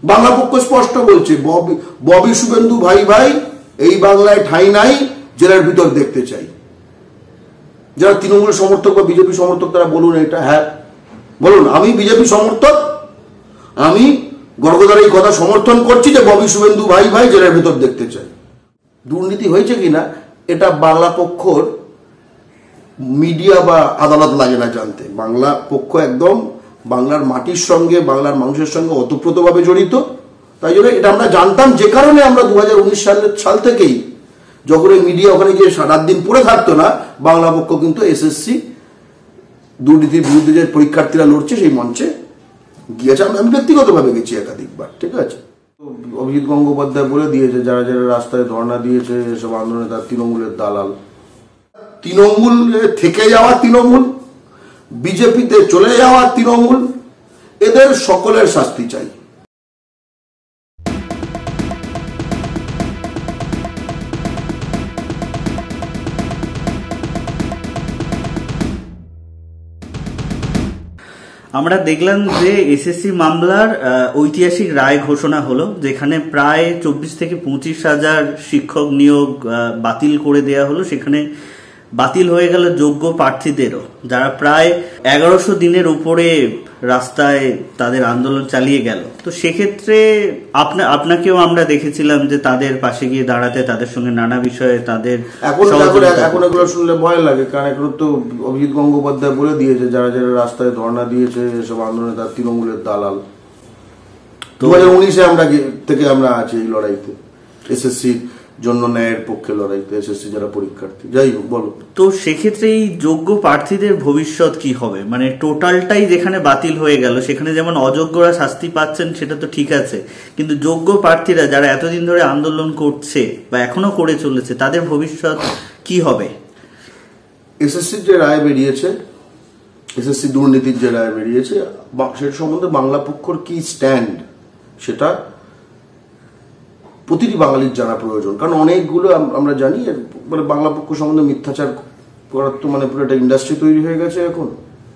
বাংলা পক্ষ স্পষ্ট বলছে ববি শুভেন্দু ভাই ভাই এই বাংলায় ঠাঁই নাই, জেলার ভিতর দেখতে চাই। যারা তৃণমূল সমর্থক বা বিজেপি সমর্থক তারা বলুন এটা। হ্যাঁ বলুন, আমি বিজেপি সমর্থক, আমি গর্গদার এই কথা সমর্থন করছি যে ববি শুভেন্দু ভাই ভাই জেলার ভিতর দেখতে চাই। দুর্নীতি হয়েছে কিনা এটা বাংলা পক্ষর মিডিয়া বা আদালত লাগে না জানতে। বাংলা পক্ষ একদম বাংলার মাটির সঙ্গে বাংলার মানুষের সঙ্গে ওতপ্রোতভাবে জড়িত। তাই জন্য এটা আমরা জানতাম, যে কারণে আমরা 2019 সাল থেকেই যখন এই মিডিয়া ওখানে গিয়ে রাত দিন পড়ে থাকতো না, বাংলা পক্ষ কিন্তু এসএসসি দুর্নীতির বিরুদ্ধে যে পরীক্ষার্থীরা লড়ছে সেই মঞ্চে গিয়েছে। আমি ব্যক্তিগতভাবে গেছি একাধিকবার। ঠিক আছে, অভিজিৎ গঙ্গোপাধ্যায় বলে দিয়েছে যারা যারা রাস্তায় ধর্ণা দিয়েছে এসব আন্দোলনে তার তৃণমূলের দালাল। তৃণমূল থেকে যাওয়া তৃণমূল, বিজেপিতে চলে যাওয়া তৃণমূল, এদের সকলের শাস্তি চাই। আমরা দেখলাম যে এসএসসি মামলার ঐতিহাসিক রায় ঘোষণা হলো, যেখানে প্রায় 24 থেকে 25 হাজার শিক্ষক নিয়োগ বাতিল করে দেয়া হলো। সেখানে বাতিল হয়ে গেল যোগ্য প্রার্থীদেরও, যারা প্রায় 1100 দিনের উপরে রাস্তায় তাদের আন্দোলন চালিয়ে গেল। তো সেক্ষেত্রে আপনাকেও আমরা দেখেছিলাম যে তাদের পাশে গিয়ে দাঁড়াতে, তাদের সঙ্গে নানা বিষয়ে তাদের এখন এগুলো শুনলে ভয় লাগে, কারণ এখন তো অভিজিৎ গঙ্গোপাধ্যায় বলে দিয়েছে যারা যারা রাস্তায় ধর্ণা দিয়েছে এসব আন্দোলনে তার তৃণমূলের দালাল। 2019 আমরা আছি এই লড়াইতে, এসএসসির জন্য ন্যায়ের পক্ষে লড়াইতে, এসএসসি যারা পরীক্ষার্থী। যাই হোক, বলো। তো সেক্ষেত্রে এই যোগ্য প্রার্থীদের ভবিষ্যৎ কি হবে? মানে টোটালটাই যেখানে বাতিল হয়ে গেল, সেখানে যেমন অযোগ্যরা শাস্তি পাচ্ছেন সেটা তো ঠিক আছে, কিন্তু যোগ্য প্রার্থীরা যারা এতদিন ধরে আন্দোলন করছে বা এখনো করে চলেছে, তাদের ভবিষ্যৎ কি হবে? এসএসসির যে রায় বেরিয়েছে, এসএসসি দুর্নীতির যে রায় বেরিয়েছে, সেটা সম্বন্ধে বাংলা পক্ষর কি স্ট্যান্ড সেটা প্রতিটি বাঙালির জানা প্রয়োজন। কারণ অনেকগুলো আমরা জানি মানে বাংলা পক্ষ সম্বন্ধে মিথ্যাচার করার তো মানে পুরো একটা ইন্ডাস্ট্রি তৈরি হয়ে গেছে এখন,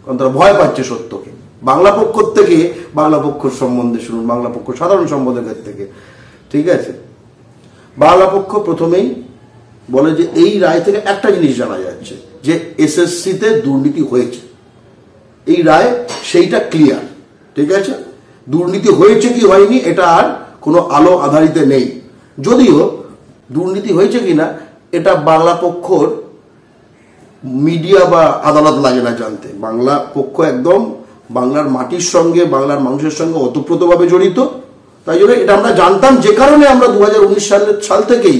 কারণ তারা ভয় পাচ্ছে সত্যকে। বাংলা পক্ষ থেকে বাংলা পক্ষর সম্বন্ধে শুনুন, বাংলা পক্ষ সাধারণ সম্পাদকের থেকে। ঠিক আছে, বাংলা পক্ষ প্রথমেই বলে যে এই রায় থেকে একটা জিনিস জানা যাচ্ছে যে এসএসসিতে দুর্নীতি হয়েছে। এই রায় সেইটা ক্লিয়ার। ঠিক আছে, দুর্নীতি হয়েছে কি হয়নি এটা আর কোনো আলো আধারিতে নেই। যদিও দুর্নীতি হয়েছে কিনা এটা বাংলা পক্ষর মিডিয়া বা আদালত লাগে না জানতে। বাংলা পক্ষ একদম বাংলার মাটির সঙ্গে বাংলার মানুষের সঙ্গে ওতপ্রোতভাবে জড়িত। তাই জন্য এটা আমরা জানতাম, যে কারণে আমরা 2019 সাল থেকেই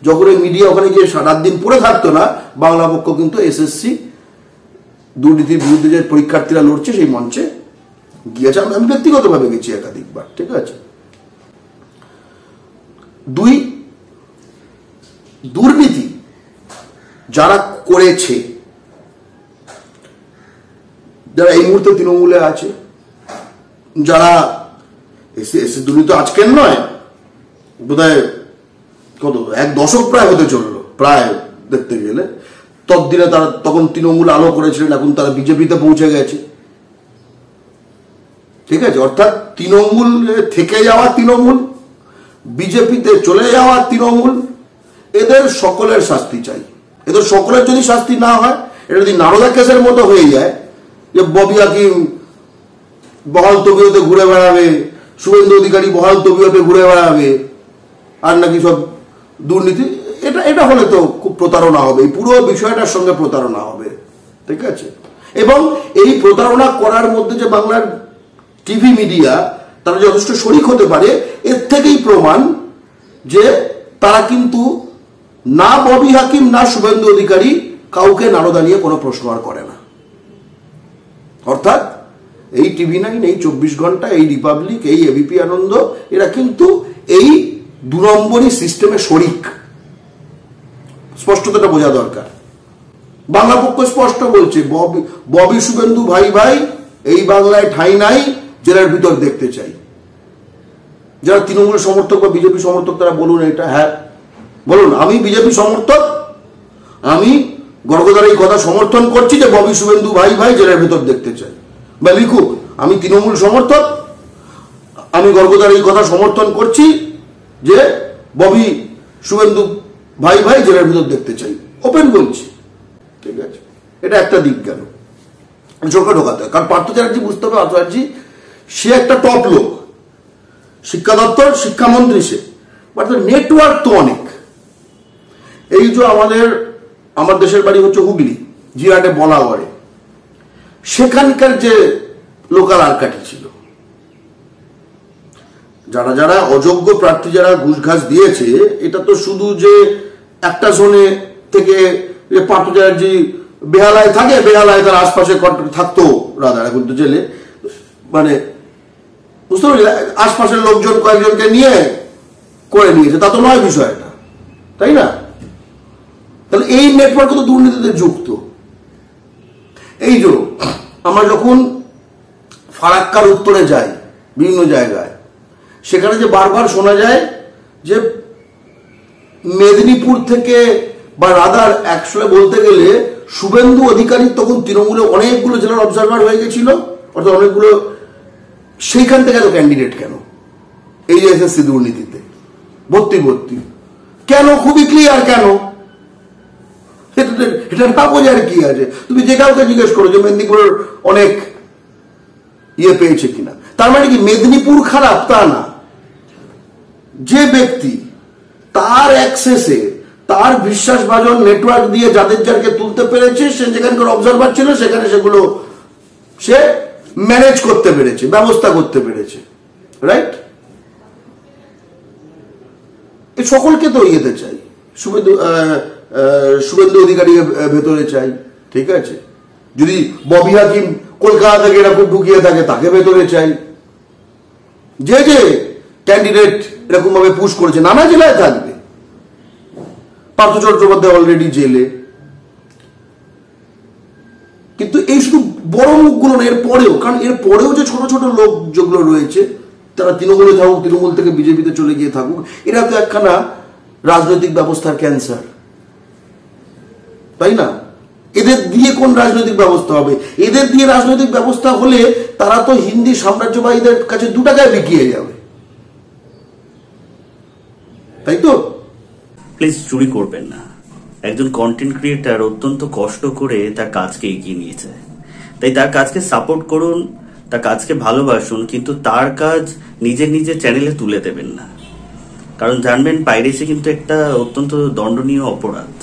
যখন এই মিডিয়া ওখানে গিয়ে রাত দিন পড়ে থাকতো না, বাংলা পক্ষ কিন্তু এসএসসি দুর্নীতির বিরুদ্ধে যে পরীক্ষার্থীরা লড়ছে সেই মঞ্চে গিয়েছে। আমি ব্যক্তিগতভাবে গেছি একাধিকবার। ঠিক আছে, দুই, দুর্নীতি যারা করেছে, যারা এই মুহূর্তে তৃণমূলে আছে, যারা দুর্নীতি আজকের নয়, বোধহয় কত 1 দশক প্রায় হতে চললো, প্রায় দেখতে গেলে। ততদিনে তারা তখন তৃণমূল আলো করেছিলেন, এখন তারা বিজেপিতে পৌঁছে গেছে। ঠিক আছে, অর্থাৎ তৃণমূল থেকে যাওয়া তৃণমূল, বিজেপিতে চলে যাওয়া তৃণমূল, এদের সকলের শাস্তি চাই। এদের সকলের যদি শাস্তি না হয়, এটা যদি নারদা কেসের মতো হয়ে যায় যে ববি হাকিম বহাল তবিয়তে ঘুরে বেড়াবে, শুভেন্দু অধিকারী বহাল তবিয়তে ঘুরে বেড়াবে, আর নাকি সব দুর্নীতি, এটা হলে তো খুব প্রতারণা হবে। এই পুরো বিষয়টার সঙ্গে প্রতারণা হবে। ঠিক আছে, এবং এই প্রতারণা করার মধ্যে যে বাংলার টিভি মিডিয়া তারা যথেষ্ট শরিক হতে পারে, এর থেকেই প্রমাণ যে তারা কিন্তু না ববি হাকিম না শুভেন্দু অধিকারী কাউকে নারদা নিয়ে কোনো প্রশ্ন আর করে না। অর্থাৎ এই টিভি9, এই 24 ঘন্টা, এই রিপাবলিক, এই এবিপি আনন্দ, এরা কিন্তু এই 2 নম্বরই সিস্টেমে শরিক। স্পষ্টতাটা বোঝা দরকার। বাংলা পক্ষ স্পষ্ট বলছে ববি শুভেন্দু ভাই ভাই এই বাংলায় ঠাঁই নাই, জেলার ভিতর দেখতে চাই। যারা তৃণমূল সমর্থক বা বিজেপি সমর্থক তারা বলুন এটা। হ্যাঁ বলুন, আমি বিজেপি সমর্থক, আমি গর্গদার এই কথা সমর্থন করছি যে ববি শুভেন্দু ভাই ভাই জেলার ভিতর দেখতে চাই। বা লিখুক, আমি তৃণমূল সমর্থক, আমি গর্বদার এই কথা সমর্থন করছি যে ববি শুভেন্দু ভাই ভাই জেলার ভিতর দেখতে চাই, ওপেন বলছি, ঠিক আছে? এটা একটা দিক গেল, চোখে ঢোকাতে হয়। কারণ পার্থ চ্যাটার্জি বুঝতে হবে, পার্থ চ্যাটার্জি সে একটা টপ লোক, শিক্ষা দপ্তর শিক্ষামন্ত্রী সে, বাট নেটওয়ার্ক তো অনেক। এই যে আমার দেশের বাড়ি হচ্ছে হুগলি, জিরাটে বলাগড়ে, সেখানকার যে লোকাল আরকাঠি ছিল, যারা যারা অযোগ্য প্রার্থী যারা ঘুষ ঘাস দিয়েছে, এটা তো শুধু যে একটা জোনে থেকে পার্থ চ্যাটার্জি বেহালায় থাকে, বেহালায় তার আশপাশে থাকতো রাধার, এখন তো জেলে, মানে বুঝতে পারছি আশপাশের লোকজন কয়েকজনকে নিয়ে করে নিয়েছে, তা তো নয় বিষয়টা, তাই না? তাহলে এই নেটওয়ার্ক তো দুর্নীতিতে যুক্ত। এই যে আমরা যখন ফারাক্কার উত্তরে যাই বিভিন্ন জায়গায়, সেখানে যে বারবার শোনা যায় যে মেদিনীপুর থেকে বা রাদার একশো বলতে গেলে শুভেন্দু অধিকারী তখন তৃণমূলে অনেকগুলো জেলার অবজারভার হয়ে গেছিল, অর্থাৎ অনেকগুলো, সেইখান থেকে এত ক্যান্ডিডেট কেন এই যে এসএসসি দুর্নীতিতে ভর্তি কেন? খুবই ক্লিয়ার কেন, এটা না বোঝার কি আছে? তুমি যে কাউকে জিজ্ঞেস করো যে মেদিনীপুরের অনেক ইয়ে পেয়েছে কিনা, তার মানে কি মেদিনীপুর খারাপ? তা না। যে ব্যক্তি তার অ্যাক্সেসে তার বিশ্বাসভাজন নেটওয়ার্ক দিয়ে যাদের যারকে তুলতে পেরেছে, সে যেখানকার অবজারভার ছিল সেখানে সেগুলো সে ম্যানেজ করতে পেরেছে, ব্যবস্থা করতে পেরেছে, রাইট? এই সকলকে তো ইয়েতে চাই, শুভেন্দু অধিকারী ভেতরে চাই, ঠিক আছে? যদি ববি হাকিম কলকাতা থেকে এরকম ঢুকিয়ে থাকে তাকে ভেতরে চাই। যে যে ক্যান্ডিডেট এরকম ভাবে পুশ করেছে নানা জেলায় থাকবে, পার্থ চট্টোপাধ্যায় অলরেডি জেলে, কিন্তু এই শুধু বড় মুখগুলো না, এর পরেও, কারণ এর পরেও যে ছোট ছোট লোক যেগুলো রয়েছে তারা তৃণমূলে থাকুক, তৃণমূল থেকে বিজেপিতে চলে গিয়ে থাকুক, এরা তো একখানা রাজনৈতিক ব্যবস্থার ক্যান্সার, তাই না? এদের দিয়ে কোন রাজনৈতিক ব্যবস্থা হবে? এদের দিয়ে রাজনৈতিক ব্যবস্থা হলে তারা তো হিন্দি সাম্রাজ্যবাহীদের কাছে 2 টাকায় বিকিয়ে যাবে, তাই তো? প্লিজ চুরি করবেন না। একজন কন্টেন্ট ক্রিয়েটার অত্যন্ত কষ্ট করে তার কাজকে এগিয়ে নিয়েছে, তাই তার কাজকে সাপোর্ট করুন, তার কাজকে ভালোবাসুন, কিন্তু তার কাজ নিজের চ্যানেলে তুলে দেবেন না, কারণ জানবেন পাইরেসি কিন্তু একটা অত্যন্ত দণ্ডনীয় অপরাধ।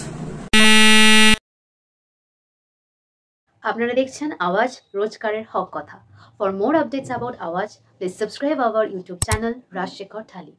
আপনারা দেখছেন আওয়াজ, রোজকারের হক কথা। ফর মোর আপডেটস অ্যাবাউট আওয়াজ, please subscribe our YouTube channel Rajshekhar thali.